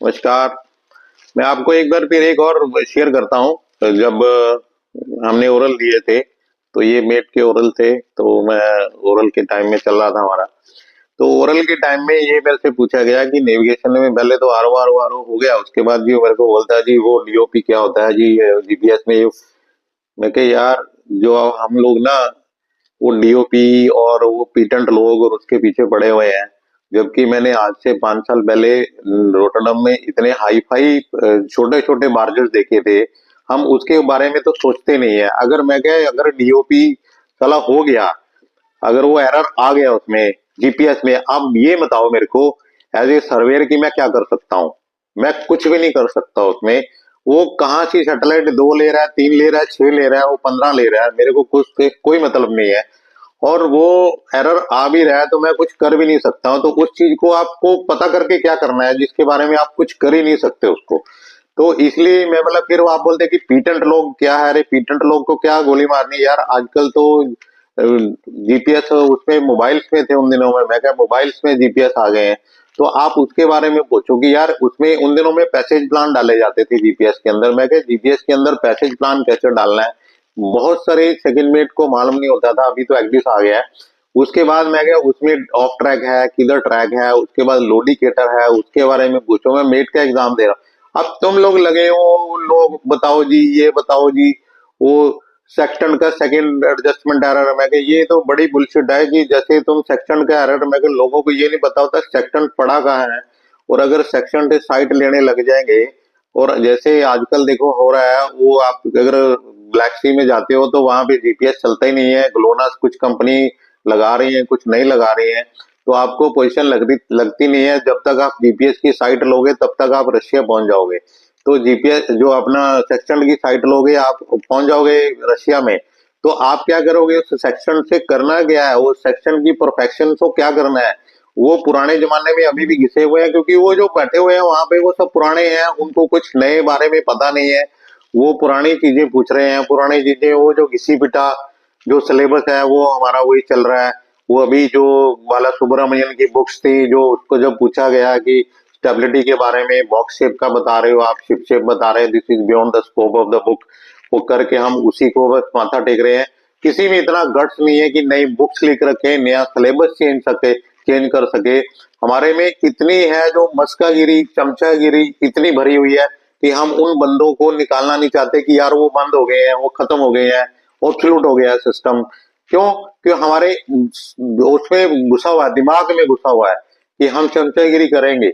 नमस्कार। मैं आपको एक बार फिर एक और शेयर करता हूँ। जब हमने ओरल दिए थे, तो ये मेट के ओरल थे, तो मैं ओरल के टाइम में चल रहा था हमारा। तो ओरल के टाइम में ये मेरे से पूछा गया कि नेविगेशन में पहले तो आरो आरो आरो हो गया, उसके बाद जी मेरे को बोलता है जी वो डीओपी क्या होता है जी, जीपीएस में मैं कहा यार, जो हम लोग ना वो डीओपी और वो पीटेंट लोग और उसके पीछे पड़े हुए हैं। जबकि मैंने आज से 5 साल पहले रोटरडम में इतने हाई फाई छोटे छोटे बार्जेस देखे थे। हम उसके बारे में तो सोचते नहीं है। अगर मैं कह अगर डीओपी साला हो गया, अगर वो एरर आ गया उसमें जीपीएस में, अब ये बताओ मेरे को एज ए सर्वेयर की मैं क्या कर सकता हूँ? मैं कुछ भी नहीं कर सकता उसमें। वो कहाँ से सैटेलाइट 2 ले रहा है, 3 ले रहा है, 6 ले रहा है, वो 15 ले रहा है, मेरे को कुछ से कोई मतलब नहीं है। और वो एरर आ भी रहा है तो मैं कुछ कर भी नहीं सकता हूँ। तो उस चीज को आपको पता करके क्या करना है जिसके बारे में आप कुछ कर ही नहीं सकते उसको। तो इसलिए मैं मतलब फिर वो आप बोलते हैं कि पीटेंट लोग क्या है, अरे पीटेंट लोग को क्या गोली मारनी है यार। आजकल तो जीपीएस उसमें मोबाइल्स में थे उन दिनों में, मैं क्या मोबाइल्स में जीपीएस आ गए हैं। तो आप उसके बारे में पूछो कि यार उसमें उन दिनों में पैसेज प्लान डाले जाते थे जीपीएस के अंदर। मैं क्या जीपीएस के अंदर पैसेज प्लान कैसे डालना है बहुत सारे सेकंड मेट को मालूम नहीं होता था, अभी तो एक्डिस आ गया है। उसके बाद मैं क्या उसमें ऑफ ट्रैक है, किलर ट्रैक है, उसके बाद लोडिकेटर है, उसके बारे में पूछो। मैं मेट का एग्जाम दे रहा हूँ, अब तुम लोग लगे हो लोग बताओ जी, ये बताओ जी वो सेक्शन का सेकंड एडजस्टमेंट एरर। मैं कहा ये तो बड़ी बुलशिट है कि जैसे तुम सेक्शन का एरर, मैं कहा लोगों को ये नहीं पता होता सेक्शन पड़ा कहाँ है। और अगर सेक्शन से साइट लेने लग जाएंगे, और जैसे आजकल देखो हो रहा है, वो आप अगर ब्लैक सी में जाते हो तो वहां पे जीपीएस चलता ही नहीं है। ग्लोनास कुछ कंपनी लगा रही है, कुछ नहीं लगा रही है। तो आपको पोजीशन लगती नहीं है। जब तक आप जीपीएस की साइट लोगे तब तक आप रशिया पहुंच जाओगे। तो जीपीएस जो अपना सेक्शन की साइट लोगे आप पहुंच जाओगे रशिया में। तो आप क्या करोगे उस सेक्शन से? करना क्या है वो सेक्शन की परफेक्शन को क्या करना है? वो पुराने जमाने में अभी भी घिसे हुए हैं, क्योंकि वो जो बैठे हुए हैं वहां पे वो सब पुराने हैं, उनको कुछ नए बारे में पता नहीं है। वो पुरानी चीजें पूछ रहे हैं, पुरानी चीजें, वो जो घिसी पिटा जो सिलेबस है वो हमारा वही चल रहा है। वो अभी जो बाला सुब्रमण्यन की बुक्स थी, जो उसको जब पूछा गया कि स्टेबिलिटी के बारे में बॉक्स शेप का बता रहे हो आप, शिप शेप बता रहे हैं, this is beyond the scope of the book, वो करके हम उसी को बस माथा टेक रहे हैं। किसी में इतना गट्स नहीं है कि नई बुक्स लिख रखे, नया सिलेबस चेंज कर सके। हमारे में इतनी है जो मस्कागिरी चमचागिरी इतनी भरी हुई है कि हम उन बंदों को निकालना नहीं चाहते कि यार वो बंद हो गए हैं, वो खत्म हो गए हैं, वो फ्लूट हो गया है सिस्टम। क्यों? क्यों हमारे उसमें घुसा हुआ है, दिमाग में घुसा हुआ है कि हम चमचागिरी करेंगे।